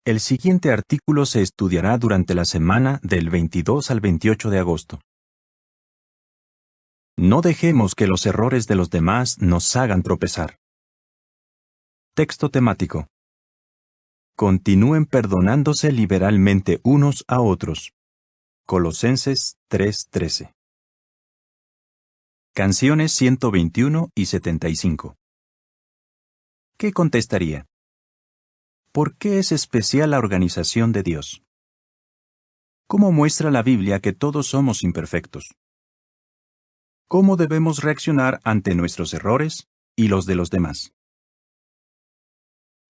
El siguiente artículo se estudiará durante la semana del 22 al 28 de agosto. No dejemos que los errores de los demás nos hagan tropezar. Texto temático. Continúen perdonándose liberalmente unos a otros. Colosenses 3:13. Canciones 121 y 75. ¿Qué contestaría? ¿Por qué es especial la organización de Dios? ¿Cómo muestra la Biblia que todos somos imperfectos? ¿Cómo debemos reaccionar ante nuestros errores y los de los demás?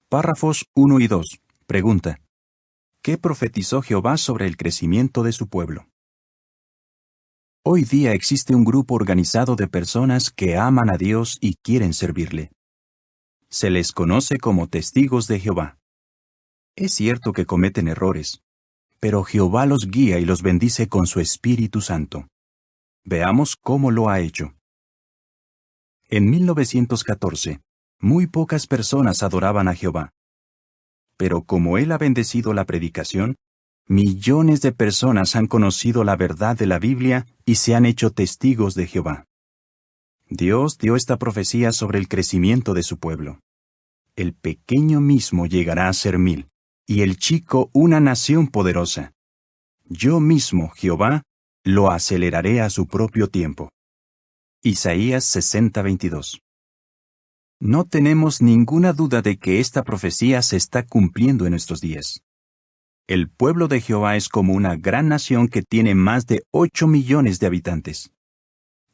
Párrafos 1 y 2. Pregunta. ¿Qué profetizó Jehová sobre el crecimiento de su pueblo? Hoy día existe un grupo organizado de personas que aman a Dios y quieren servirle. Se les conoce como testigos de Jehová. Es cierto que cometen errores, pero Jehová los guía y los bendice con su Espíritu Santo. Veamos cómo lo ha hecho. En 1914, muy pocas personas adoraban a Jehová. Pero como Él ha bendecido la predicación, millones de personas han conocido la verdad de la Biblia y se han hecho testigos de Jehová. Dios dio esta profecía sobre el crecimiento de su pueblo. El pequeño mismo llegará a ser 1000, y el chico una nación poderosa. Yo mismo, Jehová, lo aceleraré a su propio tiempo. Isaías 60:22. No tenemos ninguna duda de que esta profecía se está cumpliendo en nuestros días. El pueblo de Jehová es como una gran nación que tiene más de 8 millones de habitantes.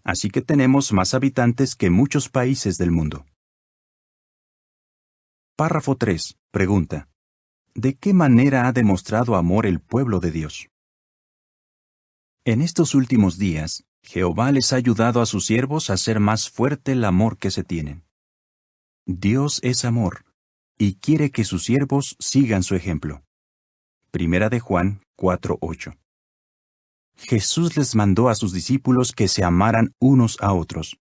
Así que tenemos más habitantes que muchos países del mundo. Párrafo 3. Pregunta. ¿De qué manera ha demostrado amor el pueblo de Dios? En estos últimos días, Jehová les ha ayudado a sus siervos a hacer más fuerte el amor que se tienen. Dios es amor, y quiere que sus siervos sigan su ejemplo. Primera de Juan 4:8. Jesús les mandó a sus discípulos que se amaran unos a otros.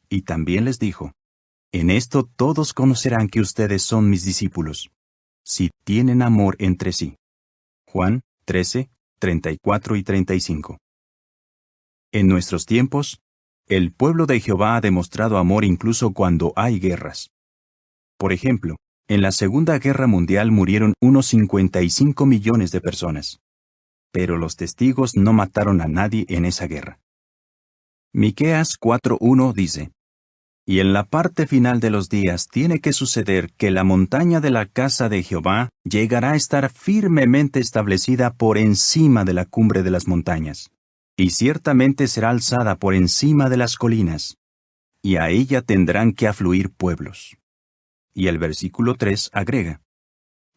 Y también les dijo, en esto todos conocerán que ustedes son mis discípulos, si tienen amor entre sí. Juan 13:34 y 35. En nuestros tiempos, el pueblo de Jehová ha demostrado amor incluso cuando hay guerras. Por ejemplo, en la Segunda Guerra Mundial murieron unos 55 millones de personas. Pero los testigos no mataron a nadie en esa guerra. Miqueas 4:1 dice, y en la parte final de los días tiene que suceder que la montaña de la casa de Jehová llegará a estar firmemente establecida por encima de la cumbre de las montañas, y ciertamente será alzada por encima de las colinas, y a ella tendrán que afluir pueblos. Y el versículo 3 agrega,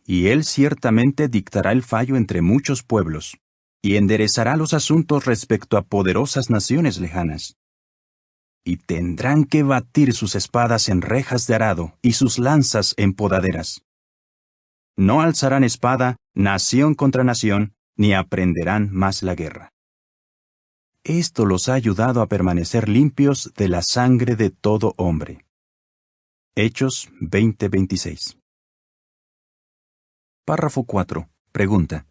y él ciertamente dictará el fallo entre muchos pueblos, y enderezará los asuntos respecto a poderosas naciones lejanas. Y tendrán que batir sus espadas en rejas de arado y sus lanzas en podaderas. No alzarán espada nación contra nación, ni aprenderán más la guerra. Esto los ha ayudado a permanecer limpios de la sangre de todo hombre. Hechos 20:26. Párrafo 4. Pregunta.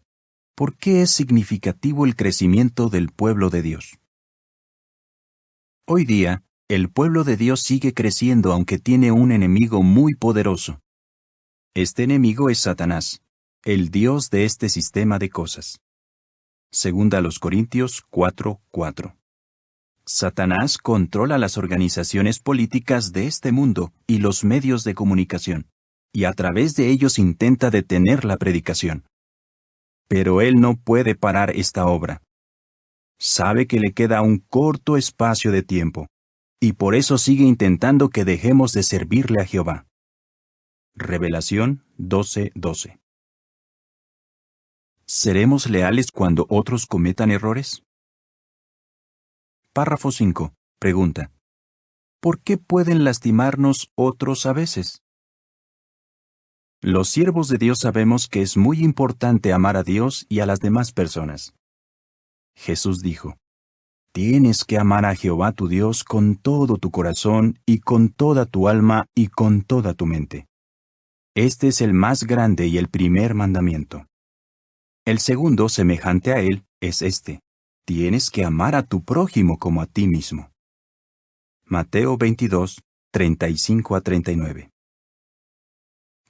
¿Por qué es significativo el crecimiento del pueblo de Dios? Hoy día, el pueblo de Dios sigue creciendo aunque tiene un enemigo muy poderoso. Este enemigo es Satanás, el dios de este sistema de cosas. Segunda a los Corintios 4:4. Satanás controla las organizaciones políticas de este mundo y los medios de comunicación, y a través de ellos intenta detener la predicación. Pero él no puede parar esta obra. Sabe que le queda un corto espacio de tiempo, y por eso sigue intentando que dejemos de servirle a Jehová. Revelación 12:12. ¿Seremos leales cuando otros cometan errores? Párrafo 5. Pregunta. ¿Por qué pueden lastimarnos otros a veces? Los siervos de Dios sabemos que es muy importante amar a Dios y a las demás personas. Jesús dijo, tienes que amar a Jehová tu Dios con todo tu corazón y con toda tu alma y con toda tu mente. Este es el más grande y el primer mandamiento. El segundo, semejante a él, es este: tienes que amar a tu prójimo como a ti mismo. Mateo 22, 35-39.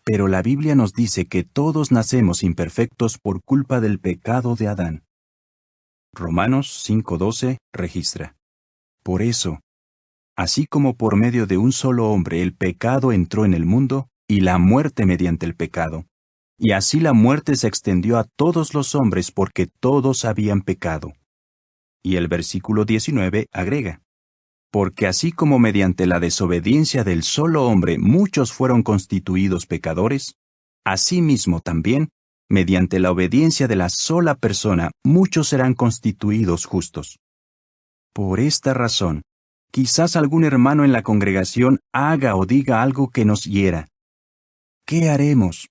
Pero la Biblia nos dice que todos nacemos imperfectos por culpa del pecado de Adán. Romanos 5:12 registra: por eso, así como por medio de un solo hombre el pecado entró en el mundo, y la muerte mediante el pecado, y así la muerte se extendió a todos los hombres porque todos habían pecado. Y el versículo 19 agrega: porque así como mediante la desobediencia del solo hombre muchos fueron constituidos pecadores, asimismo también, mediante la obediencia de la sola persona, muchos serán constituidos justos. Por esta razón, quizás algún hermano en la congregación haga o diga algo que nos hiera. ¿Qué haremos?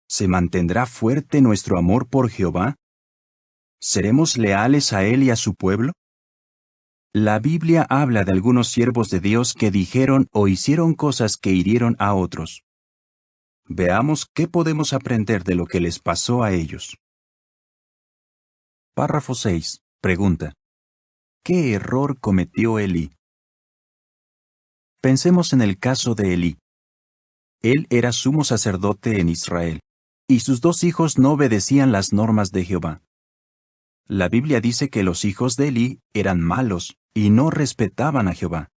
¿Se mantendrá fuerte nuestro amor por Jehová? ¿Seremos leales a Él y a su pueblo? La Biblia habla de algunos siervos de Dios que dijeron o hicieron cosas que hirieron a otros. Veamos qué podemos aprender de lo que les pasó a ellos. Párrafo 6. Pregunta: ¿qué error cometió Elí? Pensemos en el caso de Elí. Él era sumo sacerdote en Israel, y sus 2 hijos no obedecían las normas de Jehová. La Biblia dice que los hijos de Elí eran malos y no respetaban a Jehová.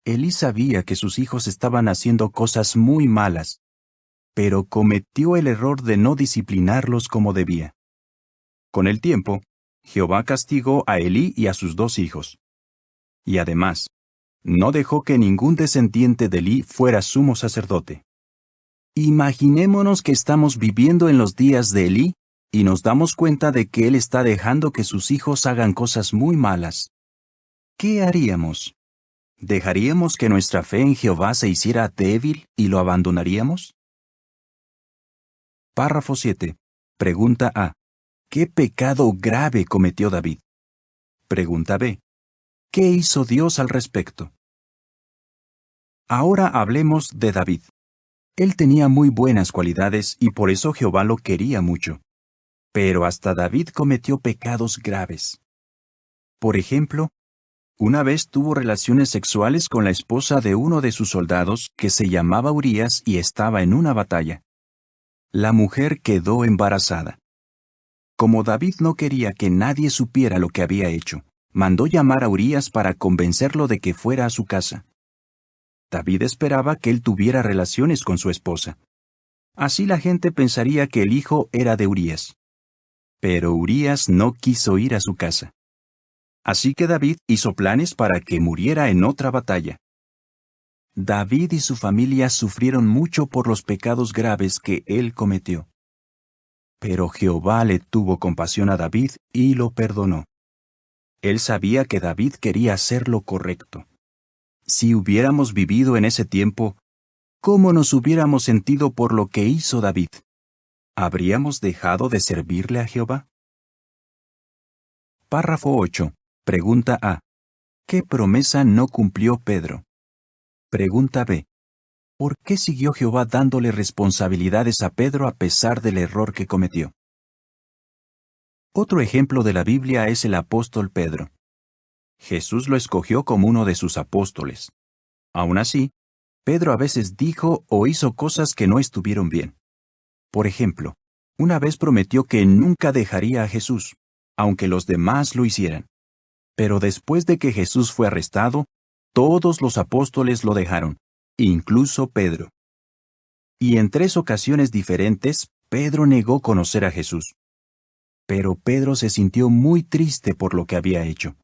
Elí sabía que sus hijos estaban haciendo cosas muy malas, pero cometió el error de no disciplinarlos como debía. Con el tiempo, Jehová castigó a Elí y a sus 2 hijos. Y además, no dejó que ningún descendiente de Elí fuera sumo sacerdote. Imaginémonos que estamos viviendo en los días de Elí y nos damos cuenta de que él está dejando que sus hijos hagan cosas muy malas. ¿Qué haríamos? ¿Dejaríamos que nuestra fe en Jehová se hiciera débil y lo abandonaríamos? Párrafo 7. Pregunta A: ¿qué pecado grave cometió David? Pregunta B: ¿qué hizo Dios al respecto? Ahora hablemos de David. Él tenía muy buenas cualidades y por eso Jehová lo quería mucho. Pero hasta David cometió pecados graves. Por ejemplo, una vez tuvo relaciones sexuales con la esposa de uno de sus soldados que se llamaba Urías y estaba en una batalla. La mujer quedó embarazada. Como David no quería que nadie supiera lo que había hecho, mandó llamar a Urías para convencerlo de que fuera a su casa. David esperaba que él tuviera relaciones con su esposa. Así la gente pensaría que el hijo era de Urías. Pero Urías no quiso ir a su casa. Así que David hizo planes para que muriera en otra batalla. David y su familia sufrieron mucho por los pecados graves que él cometió. Pero Jehová le tuvo compasión a David y lo perdonó. Él sabía que David quería hacer lo correcto. Si hubiéramos vivido en ese tiempo, ¿cómo nos hubiéramos sentido por lo que hizo David? ¿Habríamos dejado de servirle a Jehová? Párrafo 8. Pregunta A: ¿qué promesa no cumplió Pedro? Pregunta B: ¿por qué siguió Jehová dándole responsabilidades a Pedro a pesar del error que cometió? Otro ejemplo de la Biblia es el apóstol Pedro. Jesús lo escogió como uno de sus apóstoles. Aún así, Pedro a veces dijo o hizo cosas que no estuvieron bien. Por ejemplo, una vez prometió que nunca dejaría a Jesús, aunque los demás lo hicieran. Pero después de que Jesús fue arrestado, todos los apóstoles lo dejaron, incluso Pedro. Y en 3 ocasiones diferentes, Pedro negó conocer a Jesús. Pero Pedro se sintió muy triste por lo que había hecho.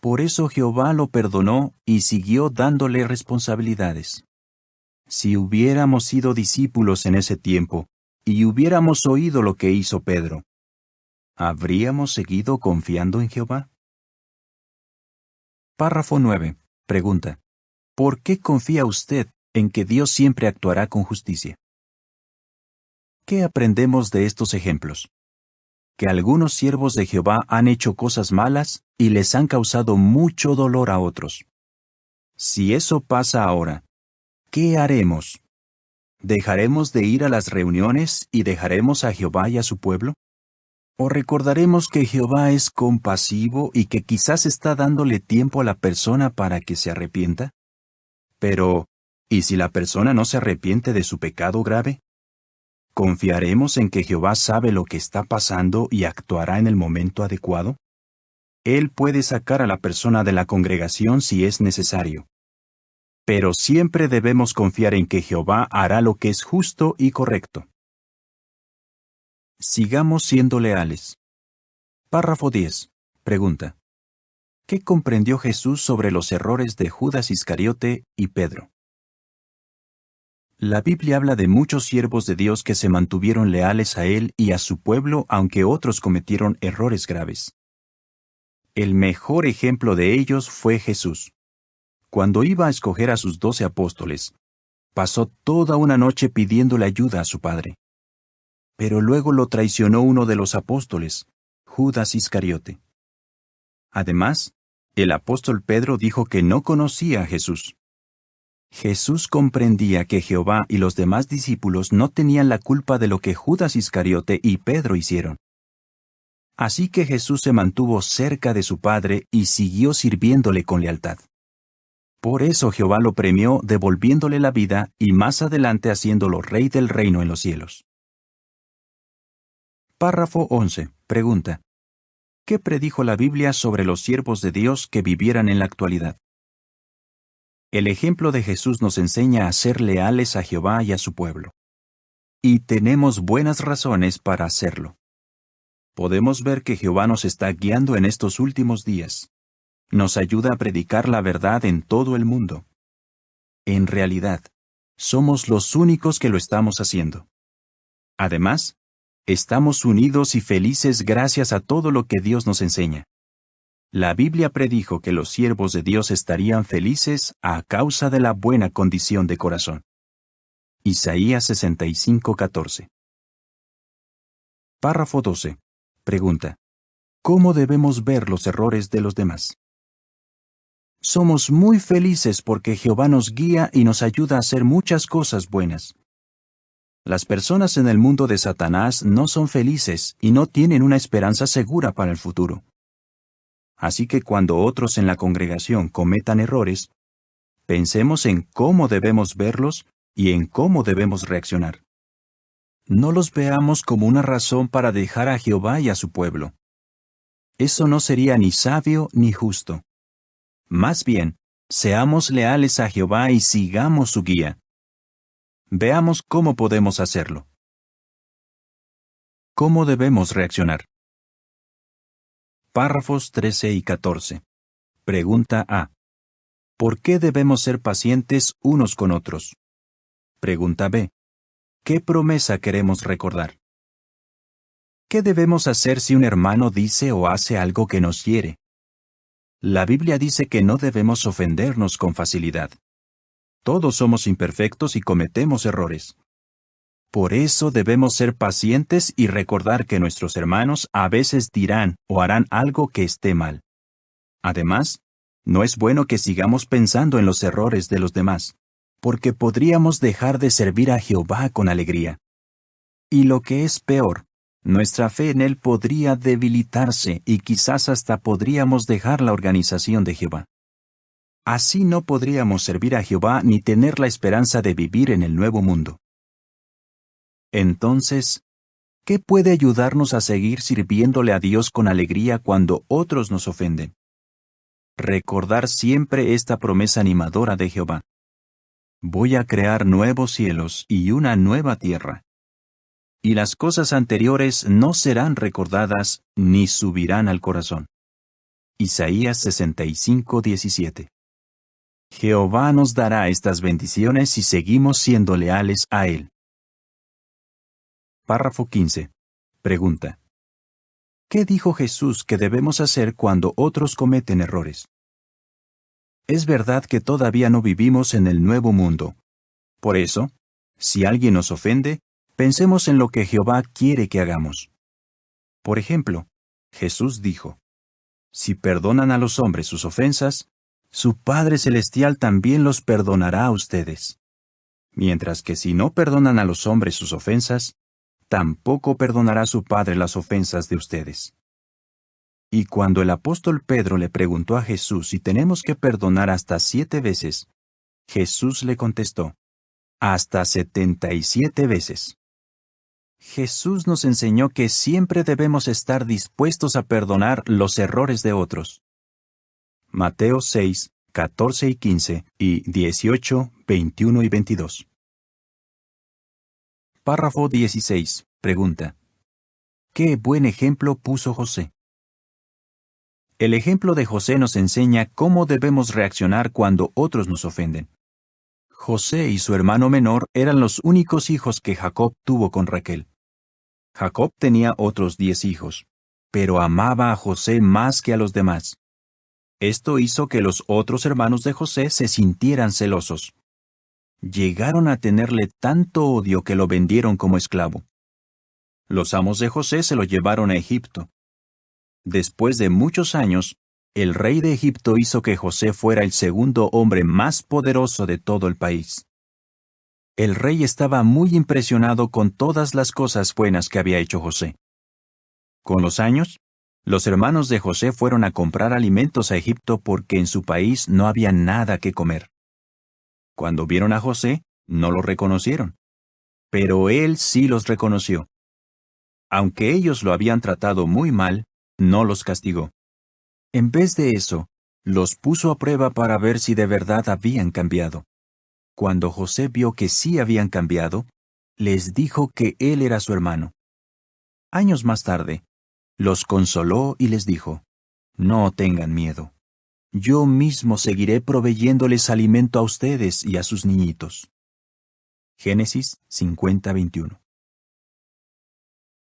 Por eso Jehová lo perdonó y siguió dándole responsabilidades. Si hubiéramos sido discípulos en ese tiempo, y hubiéramos oído lo que hizo Pedro, ¿habríamos seguido confiando en Jehová? Párrafo 9. Pregunta: ¿por qué confía usted en que Dios siempre actuará con justicia? ¿Qué aprendemos de estos ejemplos? Que algunos siervos de Jehová han hecho cosas malas y les han causado mucho dolor a otros. Si eso pasa ahora, ¿qué haremos? ¿Dejaremos de ir a las reuniones y dejaremos a Jehová y a su pueblo? ¿O recordaremos que Jehová es compasivo y que quizás está dándole tiempo a la persona para que se arrepienta? Pero, ¿y si la persona no se arrepiente de su pecado grave? ¿Confiaremos en que Jehová sabe lo que está pasando y actuará en el momento adecuado? Él puede sacar a la persona de la congregación si es necesario. Pero siempre debemos confiar en que Jehová hará lo que es justo y correcto. Sigamos siendo leales. Párrafo 10. Pregunta. ¿Qué comprendió Jesús sobre los errores de Judas Iscariote y Pedro? La Biblia habla de muchos siervos de Dios que se mantuvieron leales a Él y a su pueblo aunque otros cometieron errores graves. El mejor ejemplo de ellos fue Jesús. Cuando iba a escoger a sus 12 apóstoles, pasó toda una noche pidiéndole ayuda a su Padre. Pero luego lo traicionó uno de los apóstoles, Judas Iscariote. Además, el apóstol Pedro dijo que no conocía a Jesús. Jesús comprendía que Jehová y los demás discípulos no tenían la culpa de lo que Judas Iscariote y Pedro hicieron. Así que Jesús se mantuvo cerca de su Padre y siguió sirviéndole con lealtad. Por eso Jehová lo premió devolviéndole la vida y más adelante haciéndolo rey del reino en los cielos. Párrafo 11. Pregunta. ¿Qué predijo la Biblia sobre los siervos de Dios que vivieran en la actualidad? El ejemplo de Jesús nos enseña a ser leales a Jehová y a su pueblo. Y tenemos buenas razones para hacerlo. Podemos ver que Jehová nos está guiando en estos últimos días. Nos ayuda a predicar la verdad en todo el mundo. En realidad, somos los únicos que lo estamos haciendo. Además, estamos unidos y felices gracias a todo lo que Dios nos enseña. La Biblia predijo que los siervos de Dios estarían felices a causa de la buena condición de corazón. Isaías 65:14. Párrafo 12. Pregunta. ¿Cómo debemos ver los errores de los demás? Somos muy felices porque Jehová nos guía y nos ayuda a hacer muchas cosas buenas. Las personas en el mundo de Satanás no son felices y no tienen una esperanza segura para el futuro. Así que cuando otros en la congregación cometan errores, pensemos en cómo debemos verlos y en cómo debemos reaccionar. No los veamos como una razón para dejar a Jehová y a su pueblo. Eso no sería ni sabio ni justo. Más bien, seamos leales a Jehová y sigamos su guía. Veamos cómo podemos hacerlo. ¿Cómo debemos reaccionar? Párrafos 13 y 14. Pregunta A. ¿Por qué debemos ser pacientes unos con otros? Pregunta B. ¿Qué promesa queremos recordar? ¿Qué debemos hacer si un hermano dice o hace algo que nos hiere? La Biblia dice que no debemos ofendernos con facilidad. Todos somos imperfectos y cometemos errores. Por eso debemos ser pacientes y recordar que nuestros hermanos a veces dirán o harán algo que esté mal. Además, no es bueno que sigamos pensando en los errores de los demás, porque podríamos dejar de servir a Jehová con alegría. Y lo que es peor, nuestra fe en Él podría debilitarse y quizás hasta podríamos dejar la organización de Jehová. Así no podríamos servir a Jehová ni tener la esperanza de vivir en el nuevo mundo. Entonces, ¿qué puede ayudarnos a seguir sirviéndole a Dios con alegría cuando otros nos ofenden? Recordar siempre esta promesa animadora de Jehová. Voy a crear nuevos cielos y una nueva tierra. Y las cosas anteriores no serán recordadas ni subirán al corazón. Isaías 65:17. Jehová nos dará estas bendiciones si seguimos siendo leales a Él. Párrafo 15. Pregunta. ¿Qué dijo Jesús que debemos hacer cuando otros cometen errores? Es verdad que todavía no vivimos en el nuevo mundo. Por eso, si alguien nos ofende, pensemos en lo que Jehová quiere que hagamos. Por ejemplo, Jesús dijo, si perdonan a los hombres sus ofensas, su Padre Celestial también los perdonará a ustedes. Mientras que si no perdonan a los hombres sus ofensas, tampoco perdonará su Padre las ofensas de ustedes. Y cuando el apóstol Pedro le preguntó a Jesús si tenemos que perdonar hasta 7 veces, Jesús le contestó, hasta 77 veces. Jesús nos enseñó que siempre debemos estar dispuestos a perdonar los errores de otros. Mateo 6, 14 y 15 y 18, 21 y 22. Párrafo 16. Pregunta. ¿Qué buen ejemplo puso José? El ejemplo de José nos enseña cómo debemos reaccionar cuando otros nos ofenden. José y su hermano menor eran los únicos hijos que Jacob tuvo con Raquel. Jacob tenía otros 10 hijos, pero amaba a José más que a los demás. Esto hizo que los otros hermanos de José se sintieran celosos. Llegaron a tenerle tanto odio que lo vendieron como esclavo. Los amos de José se lo llevaron a Egipto. Después de muchos años, el rey de Egipto hizo que José fuera el segundo hombre más poderoso de todo el país. El rey estaba muy impresionado con todas las cosas buenas que había hecho José. Con los años, los hermanos de José fueron a comprar alimentos a Egipto porque en su país no había nada que comer. Cuando vieron a José, no lo reconocieron. Pero él sí los reconoció. Aunque ellos lo habían tratado muy mal, no los castigó. En vez de eso, los puso a prueba para ver si de verdad habían cambiado. Cuando José vio que sí habían cambiado, les dijo que él era su hermano. Años más tarde, los consoló y les dijo, no tengan miedo. Yo mismo seguiré proveyéndoles alimento a ustedes y a sus niñitos. Génesis 50:21.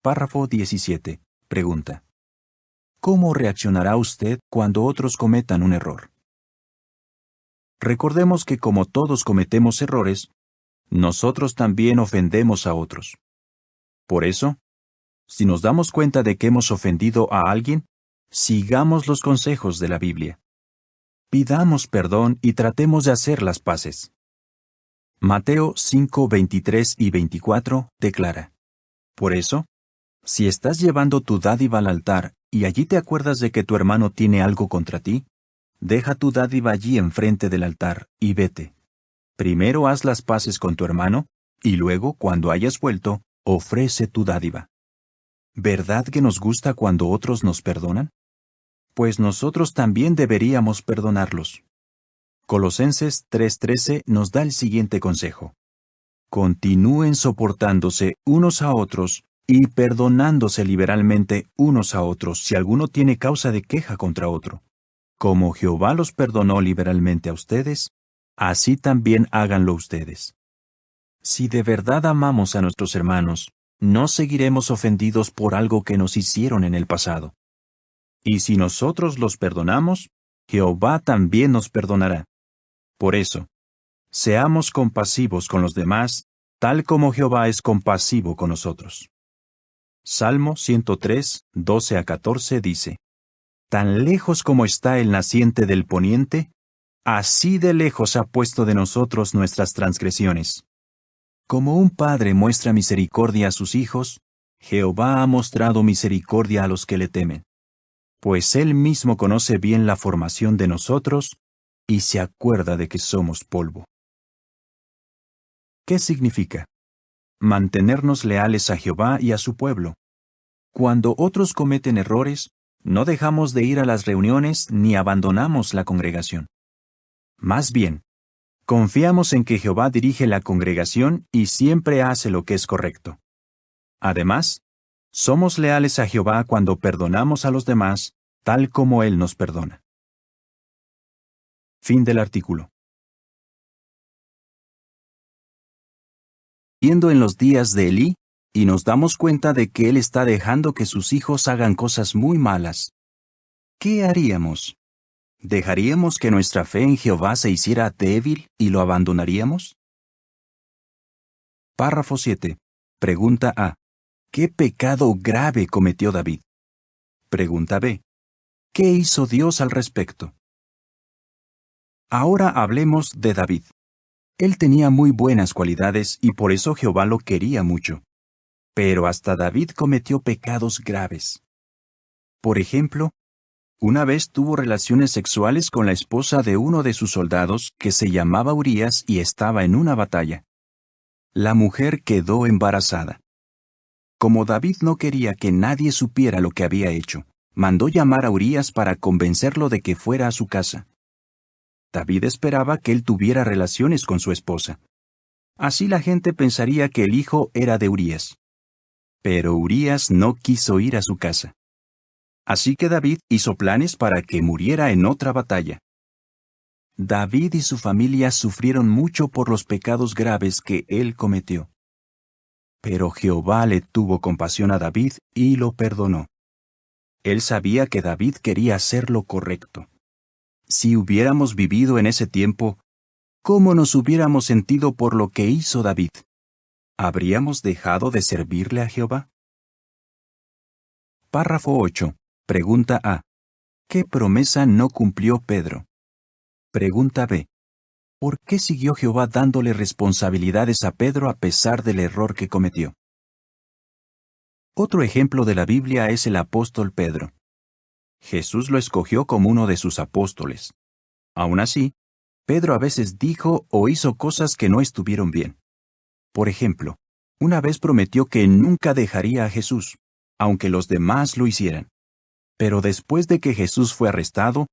Párrafo 17. Pregunta. ¿Cómo reaccionará usted cuando otros cometan un error? Recordemos que como todos cometemos errores, nosotros también ofendemos a otros. Por eso, si nos damos cuenta de que hemos ofendido a alguien, sigamos los consejos de la Biblia. Pidamos perdón y tratemos de hacer las paces. Mateo 5, 23 y 24 declara: Por eso, si estás llevando tu dádiva al altar y allí te acuerdas de que tu hermano tiene algo contra ti, deja tu dádiva allí enfrente del altar y vete. Primero haz las paces con tu hermano, y luego, cuando hayas vuelto, ofrece tu dádiva. ¿Verdad que nos gusta cuando otros nos perdonan? Pues nosotros también deberíamos perdonarlos. Colosenses 3:13 nos da el siguiente consejo. Continúen soportándose unos a otros y perdonándose liberalmente unos a otros si alguno tiene causa de queja contra otro. Como Jehová los perdonó liberalmente a ustedes, así también háganlo ustedes. Si de verdad amamos a nuestros hermanos, no seguiremos ofendidos por algo que nos hicieron en el pasado. Y si nosotros los perdonamos, Jehová también nos perdonará. Por eso, seamos compasivos con los demás, tal como Jehová es compasivo con nosotros. Salmo 103, 12 a 14 dice: Tan lejos como está el naciente del poniente, así de lejos ha puesto de nosotros nuestras transgresiones. Como un padre muestra misericordia a sus hijos, Jehová ha mostrado misericordia a los que le temen. Pues Él mismo conoce bien la formación de nosotros y se acuerda de que somos polvo. ¿Qué significa? Mantenernos leales a Jehová y a su pueblo. Cuando otros cometen errores, no dejamos de ir a las reuniones ni abandonamos la congregación. Más bien, confiamos en que Jehová dirige la congregación y siempre hace lo que es correcto. Además, somos leales a Jehová cuando perdonamos a los demás, tal como Él nos perdona. Fin del artículo. Viendo en los días de Elí, y nos damos cuenta de que él está dejando que sus hijos hagan cosas muy malas. ¿Qué haríamos? ¿Dejaríamos que nuestra fe en Jehová se hiciera débil y lo abandonaríamos? Párrafo 7. Pregunta A. ¿Qué pecado grave cometió David? Pregunta B. ¿Qué hizo Dios al respecto? Ahora hablemos de David. Él tenía muy buenas cualidades y por eso Jehová lo quería mucho. Pero hasta David cometió pecados graves. Por ejemplo, una vez tuvo relaciones sexuales con la esposa de uno de sus soldados que se llamaba Urías y estaba en una batalla. La mujer quedó embarazada. Como David no quería que nadie supiera lo que había hecho, mandó llamar a Urías para convencerlo de que fuera a su casa. David esperaba que él tuviera relaciones con su esposa. Así la gente pensaría que el hijo era de Urías. Pero Urías no quiso ir a su casa. Así que David hizo planes para que muriera en otra batalla. David y su familia sufrieron mucho por los pecados graves que él cometió. Pero Jehová le tuvo compasión a David y lo perdonó. Él sabía que David quería hacer lo correcto. Si hubiéramos vivido en ese tiempo, ¿cómo nos hubiéramos sentido por lo que hizo David? ¿Habríamos dejado de servirle a Jehová? Párrafo 8. Pregunta A. ¿Qué promesa no cumplió Pedro? Pregunta B. ¿Por qué siguió Jehová dándole responsabilidades a Pedro a pesar del error que cometió? Otro ejemplo de la Biblia es el apóstol Pedro. Jesús lo escogió como uno de sus apóstoles. Aún así, Pedro a veces dijo o hizo cosas que no estuvieron bien. Por ejemplo, una vez prometió que nunca dejaría a Jesús, aunque los demás lo hicieran. Pero después de que Jesús fue arrestado,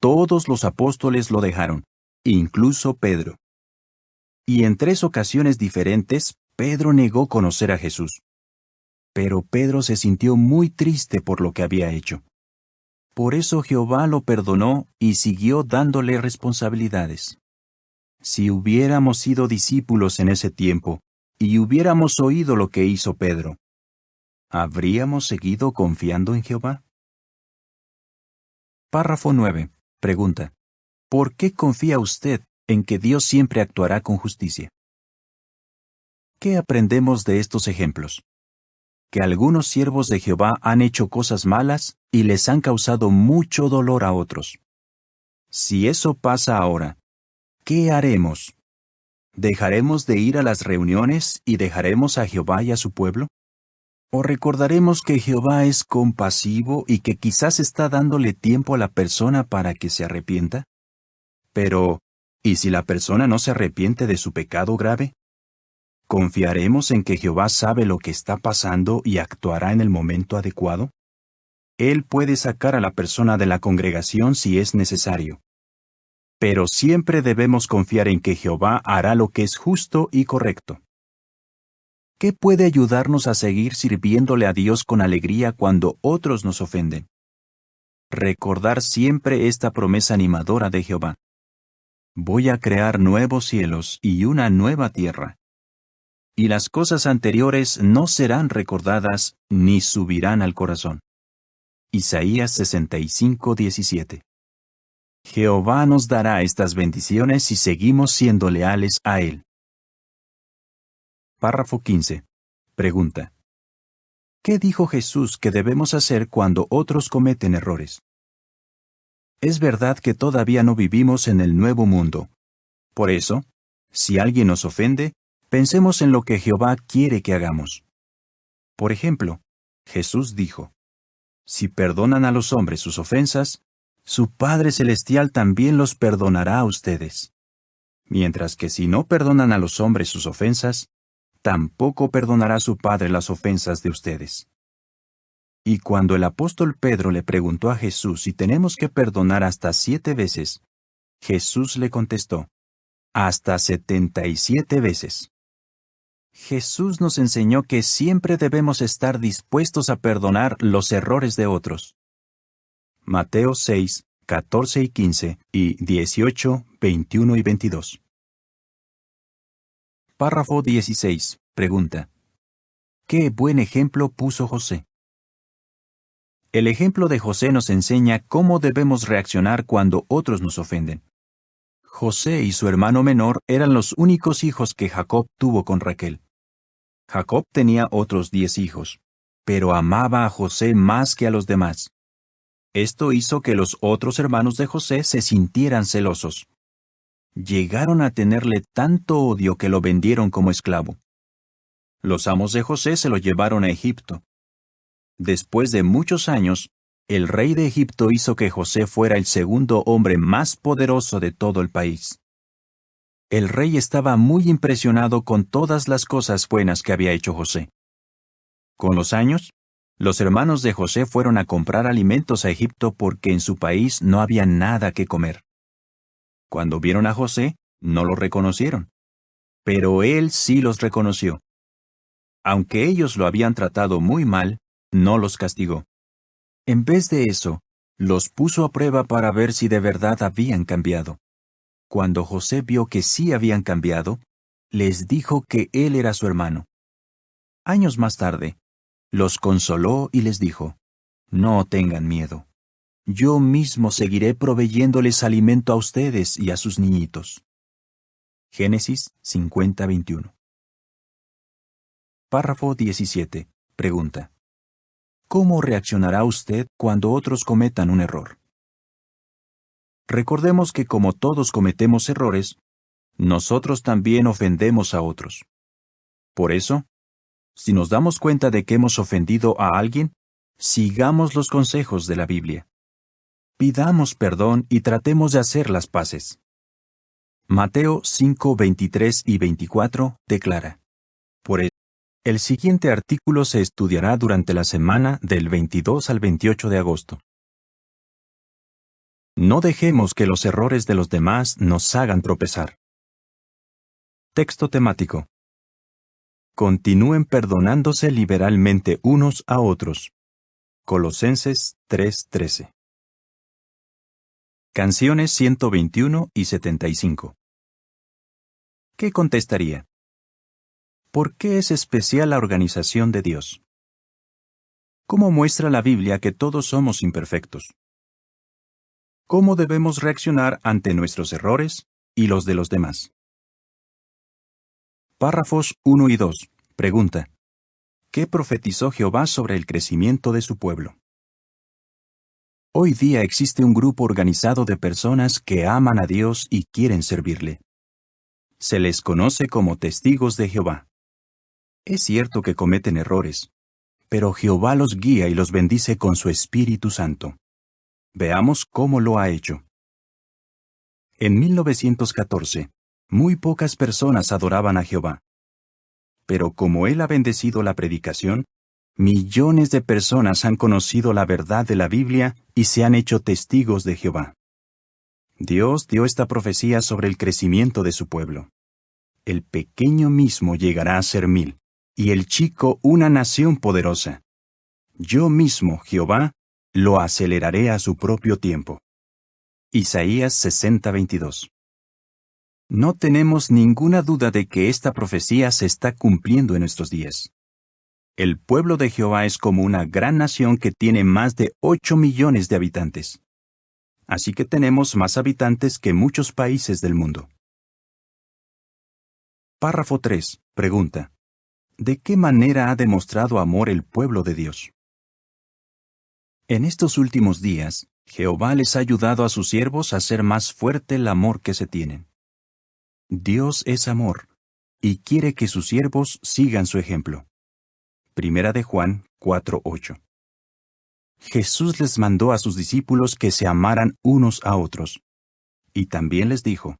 todos los apóstoles lo dejaron, incluso Pedro. Y en 3 ocasiones diferentes, Pedro negó conocer a Jesús. Pero Pedro se sintió muy triste por lo que había hecho. Por eso Jehová lo perdonó y siguió dándole responsabilidades. Si hubiéramos sido discípulos en ese tiempo, y hubiéramos oído lo que hizo Pedro, ¿habríamos seguido confiando en Jehová? Párrafo 9. Pregunta. ¿Por qué confía usted en que Dios siempre actuará con justicia? ¿Qué aprendemos de estos ejemplos? Que algunos siervos de Jehová han hecho cosas malas y les han causado mucho dolor a otros. Si eso pasa ahora, ¿qué haremos? ¿Dejaremos de ir a las reuniones y dejaremos a Jehová y a su pueblo? ¿O recordaremos que Jehová es compasivo y que quizás está dándole tiempo a la persona para que se arrepienta? Pero, ¿y si la persona no se arrepiente de su pecado grave? ¿Confiaremos en que Jehová sabe lo que está pasando y actuará en el momento adecuado? Él puede sacar a la persona de la congregación si es necesario. Pero siempre debemos confiar en que Jehová hará lo que es justo y correcto. ¿Qué puede ayudarnos a seguir sirviéndole a Dios con alegría cuando otros nos ofenden? Recordar siempre esta promesa animadora de Jehová. Voy a crear nuevos cielos y una nueva tierra. Y las cosas anteriores no serán recordadas ni subirán al corazón. Isaías 65:17. Jehová nos dará estas bendiciones si seguimos siendo leales a Él. Párrafo 15. Pregunta. ¿Qué dijo Jesús que debemos hacer cuando otros cometen errores? Es verdad que todavía no vivimos en el nuevo mundo. Por eso, si alguien nos ofende, pensemos en lo que Jehová quiere que hagamos. Por ejemplo, Jesús dijo, si perdonan a los hombres sus ofensas, su Padre Celestial también los perdonará a ustedes. Mientras que si no perdonan a los hombres sus ofensas, tampoco perdonará su Padre las ofensas de ustedes. Y cuando el apóstol Pedro le preguntó a Jesús si tenemos que perdonar hasta 7 veces, Jesús le contestó, hasta 77 veces. Jesús nos enseñó que siempre debemos estar dispuestos a perdonar los errores de otros. Mateo 6, 14 y 15 y 18, 21 y 22. Párrafo 16. Pregunta. ¿Qué buen ejemplo puso José? El ejemplo de José nos enseña cómo debemos reaccionar cuando otros nos ofenden. José y su hermano menor eran los únicos hijos que Jacob tuvo con Raquel. Jacob tenía otros 10 hijos, pero amaba a José más que a los demás. Esto hizo que los otros hermanos de José se sintieran celosos. llegaron a tenerle tanto odio que lo vendieron como esclavo. Los amos de José se lo llevaron a Egipto. Después de muchos años, el rey de Egipto hizo que José fuera el segundo hombre más poderoso de todo el país. El rey estaba muy impresionado con todas las cosas buenas que había hecho José. Con los años, los hermanos de José fueron a comprar alimentos a Egipto porque en su país no había nada que comer. Cuando vieron a José, no lo reconocieron. Pero él sí los reconoció. Aunque ellos lo habían tratado muy mal, no los castigó. En vez de eso, los puso a prueba para ver si de verdad habían cambiado. Cuando José vio que sí habían cambiado, les dijo que él era su hermano. Años más tarde, los consoló y les dijo: «No tengan miedo. Yo mismo seguiré proveyéndoles alimento a ustedes y a sus niñitos». Génesis 50:21. Párrafo 17. Pregunta: ¿cómo reaccionará usted cuando otros cometan un error? Recordemos que como todos cometemos errores, nosotros también ofendemos a otros. Por eso, si nos damos cuenta de que hemos ofendido a alguien, sigamos los consejos de la Biblia. Pidamos perdón y tratemos de hacer las paces. Mateo 5:23 y 24 declara: por eso, el siguiente artículo se estudiará durante la semana del 22 al 28 de agosto. No dejemos que los errores de los demás nos hagan tropezar. Texto temático: continúen perdonándose liberalmente unos a otros. Colosenses 3:13. Canciones 121 y 75. ¿Qué contestaría? ¿Por qué es especial la organización de Dios? ¿Cómo muestra la Biblia que todos somos imperfectos? ¿Cómo debemos reaccionar ante nuestros errores y los de los demás? Párrafos 1 y 2. Pregunta: ¿qué profetizó Jehová sobre el crecimiento de su pueblo? Hoy día existe un grupo organizado de personas que aman a Dios y quieren servirle. Se les conoce como testigos de Jehová. Es cierto que cometen errores, pero Jehová los guía y los bendice con su Espíritu Santo. Veamos cómo lo ha hecho. En 1914, muy pocas personas adoraban a Jehová. Pero como Él ha bendecido la predicación, millones de personas han conocido la verdad de la Biblia y se han hecho testigos de Jehová. Dios dio esta profecía sobre el crecimiento de su pueblo. El pequeño mismo llegará a ser 1000, y el chico una nación poderosa. Yo mismo, Jehová, lo aceleraré a su propio tiempo. Isaías 60:22. No tenemos ninguna duda de que esta profecía se está cumpliendo en nuestros días. El pueblo de Jehová es como una gran nación que tiene más de 8 millones de habitantes. Así que tenemos más habitantes que muchos países del mundo. Párrafo 3. Pregunta: ¿de qué manera ha demostrado amor el pueblo de Dios? En estos últimos días, Jehová les ha ayudado a sus siervos a hacer más fuerte el amor que se tienen. Dios es amor, y quiere que sus siervos sigan su ejemplo. Primera de Juan 4:8. Jesús les mandó a sus discípulos que se amaran unos a otros. Y también les dijo: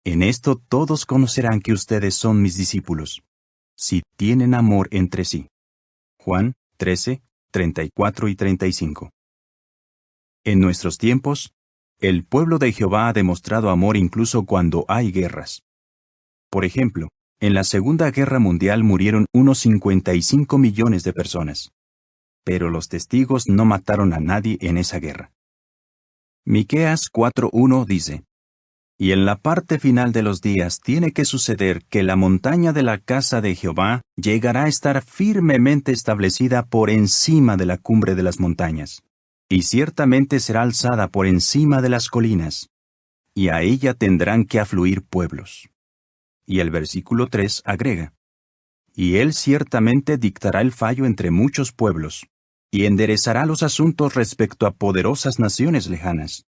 en esto todos conocerán que ustedes son mis discípulos, si tienen amor entre sí. Juan 13:34 y 35. En nuestros tiempos, el pueblo de Jehová ha demostrado amor incluso cuando hay guerras. Por ejemplo, en la Segunda Guerra Mundial murieron unos 55 millones de personas. Pero los testigos no mataron a nadie en esa guerra. Miqueas 4:1 dice: y en la parte final de los días tiene que suceder que la montaña de la casa de Jehová llegará a estar firmemente establecida por encima de la cumbre de las montañas, y ciertamente será alzada por encima de las colinas, y a ella tendrán que afluir pueblos. Y el versículo 3 agrega: y él ciertamente dictará el fallo entre muchos pueblos, y enderezará los asuntos respecto a poderosas naciones lejanas.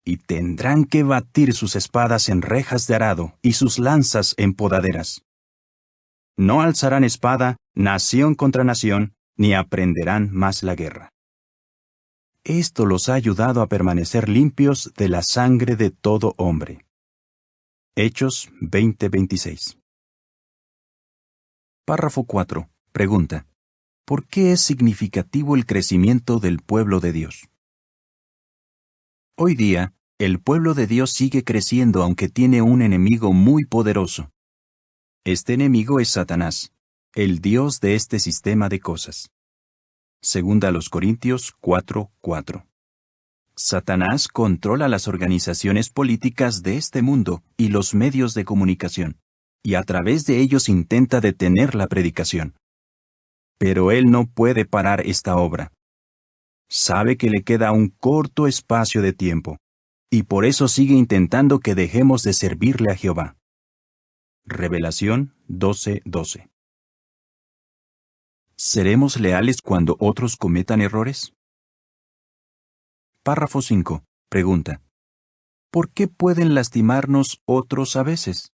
y tendrán que batir sus espadas en rejas de arado y sus lanzas en podaderas. No alzarán espada nación contra nación, ni aprenderán más la guerra. Esto los ha ayudado a permanecer limpios de la sangre de todo hombre. Hechos 20:26. Párrafo 4. Pregunta: ¿por qué es significativo el crecimiento del pueblo de Dios? Hoy día, el pueblo de Dios sigue creciendo aunque tiene un enemigo muy poderoso. Este enemigo es Satanás, el dios de este sistema de cosas. Segunda a los Corintios 4:4. Satanás controla las organizaciones políticas de este mundo y los medios de comunicación, y a través de ellos intenta detener la predicación. Pero él no puede parar esta obra. Sabe que le queda un corto espacio de tiempo, y por eso sigue intentando que dejemos de servirle a Jehová. Revelación 12:12. ¿Seremos leales cuando otros cometan errores? Párrafo 5. Pregunta: ¿por qué pueden lastimarnos otros a veces?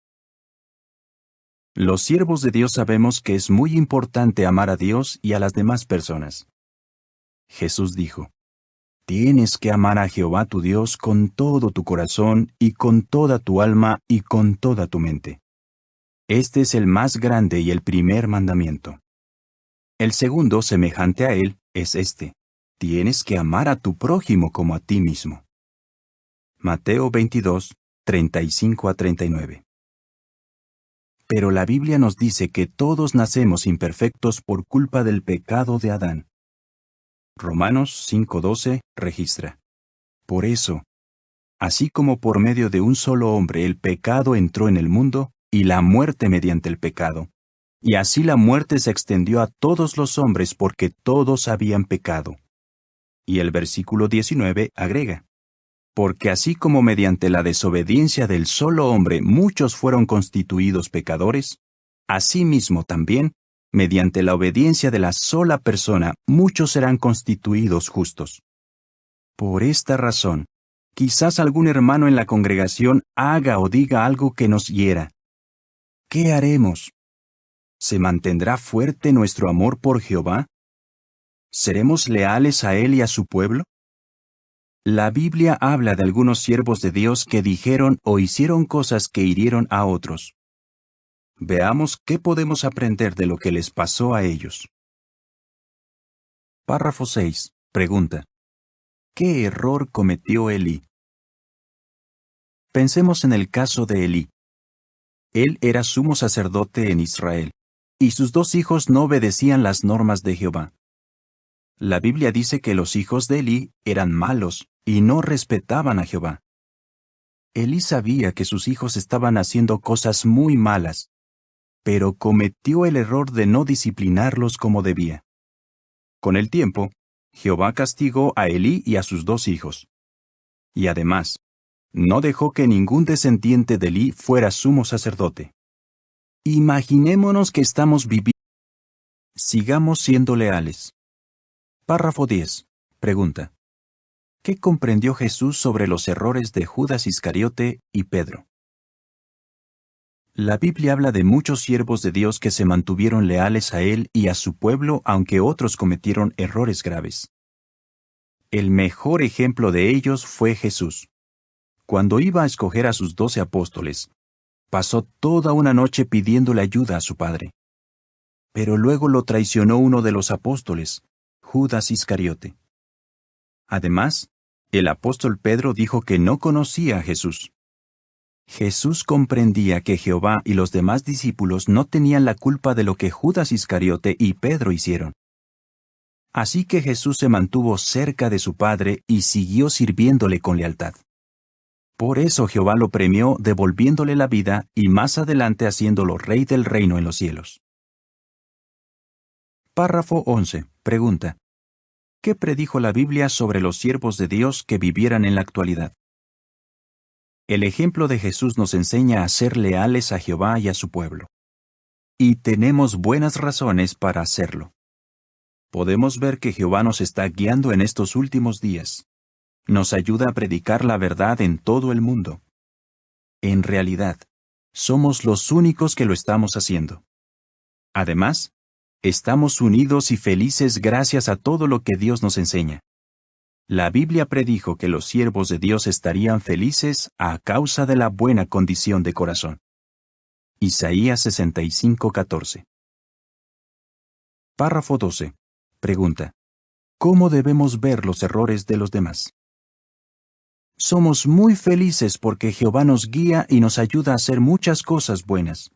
Los siervos de Dios sabemos que es muy importante amar a Dios y a las demás personas. Jesús dijo: tienes que amar a Jehová tu Dios con todo tu corazón y con toda tu alma y con toda tu mente. Este es el más grande y el primer mandamiento. El segundo, semejante a él, es este: tienes que amar a tu prójimo como a ti mismo. Mateo 22:35-39. Pero la Biblia nos dice que todos nacemos imperfectos por culpa del pecado de Adán. Romanos 5:12 registra: por eso, así como por medio de un solo hombre el pecado entró en el mundo, y la muerte mediante el pecado, y así la muerte se extendió a todos los hombres porque todos habían pecado. Y el versículo 19 agrega: porque así como mediante la desobediencia del solo hombre muchos fueron constituidos pecadores, asimismo también, mediante la obediencia de la sola persona, muchos serán constituidos justos. Por esta razón, quizás algún hermano en la congregación haga o diga algo que nos hiera. ¿Qué haremos? ¿Se mantendrá fuerte nuestro amor por Jehová? ¿Seremos leales a Él y a su pueblo? La Biblia habla de algunos siervos de Dios que dijeron o hicieron cosas que hirieron a otros. Veamos qué podemos aprender de lo que les pasó a ellos. Párrafo 6. Pregunta: ¿qué error cometió Elí? Pensemos en el caso de Elí. Él era sumo sacerdote en Israel, y sus 2 hijos no obedecían las normas de Jehová. La Biblia dice que los hijos de Elí eran malos y no respetaban a Jehová. Elí sabía que sus hijos estaban haciendo cosas muy malas, pero cometió el error de no disciplinarlos como debía. Con el tiempo, Jehová castigó a Elí y a sus 2 hijos. Y además, no dejó que ningún descendiente de Elí fuera sumo sacerdote. Imaginémonos que estamos viviendo. Sigamos siendo leales. Párrafo 10. Pregunta: ¿qué comprendió Jesús sobre los errores de Judas Iscariote y Pedro? La Biblia habla de muchos siervos de Dios que se mantuvieron leales a Él y a su pueblo aunque otros cometieron errores graves. El mejor ejemplo de ellos fue Jesús. Cuando iba a escoger a sus 12 apóstoles, pasó toda una noche pidiéndole ayuda a su Padre. Pero luego lo traicionó uno de los apóstoles, Judas Iscariote. Además, el apóstol Pedro dijo que no conocía a Jesús. Jesús comprendía que Jehová y los demás discípulos no tenían la culpa de lo que Judas Iscariote y Pedro hicieron. Así que Jesús se mantuvo cerca de su Padre y siguió sirviéndole con lealtad. Por eso Jehová lo premió devolviéndole la vida y más adelante haciéndolo rey del reino en los cielos. Párrafo 11. Pregunta: ¿qué predijo la Biblia sobre los siervos de Dios que vivieran en la actualidad? El ejemplo de Jesús nos enseña a ser leales a Jehová y a su pueblo. Y tenemos buenas razones para hacerlo. Podemos ver que Jehová nos está guiando en estos últimos días. nos ayuda a predicar la verdad en todo el mundo. En realidad, somos los únicos que lo estamos haciendo. Además, estamos unidos y felices gracias a todo lo que Dios nos enseña. La Biblia predijo que los siervos de Dios estarían felices a causa de la buena condición de corazón. Isaías 65:14. Párrafo 12. Pregunta: ¿cómo debemos ver los errores de los demás? Somos muy felices porque Jehová nos guía y nos ayuda a hacer muchas cosas buenas.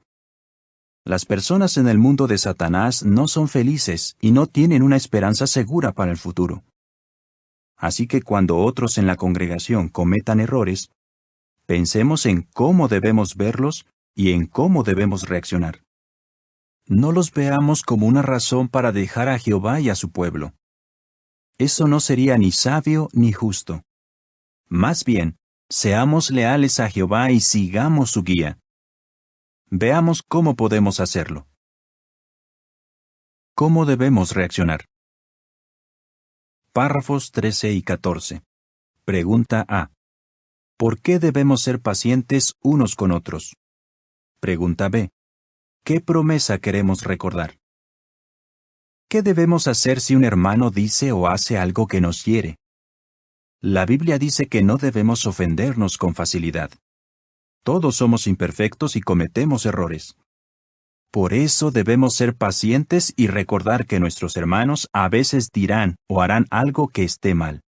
Las personas en el mundo de Satanás no son felices y no tienen una esperanza segura para el futuro. Así que cuando otros en la congregación cometan errores, pensemos en cómo debemos verlos y en cómo debemos reaccionar. No los veamos como una razón para dejar a Jehová y a su pueblo. Eso no sería ni sabio ni justo. Más bien, seamos leales a Jehová y sigamos su guía. Veamos cómo podemos hacerlo. ¿Cómo debemos reaccionar? Párrafos 13 y 14. Pregunta A. ¿Por qué debemos ser pacientes unos con otros? Pregunta B. ¿Qué promesa queremos recordar? ¿Qué debemos hacer si un hermano dice o hace algo que nos hiere? La Biblia dice que no debemos ofendernos con facilidad. Todos somos imperfectos y cometemos errores. Por eso debemos ser pacientes y recordar que nuestros hermanos a veces dirán o harán algo que esté mal.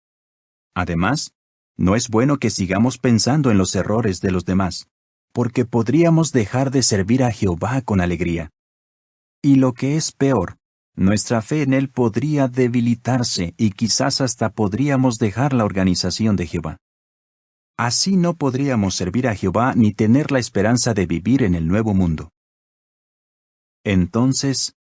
Además, no es bueno que sigamos pensando en los errores de los demás, porque podríamos dejar de servir a Jehová con alegría. Y lo que es peor, nuestra fe en Él podría debilitarse y quizás hasta podríamos dejar la organización de Jehová. Así no podríamos servir a Jehová ni tener la esperanza de vivir en el nuevo mundo. Entonces,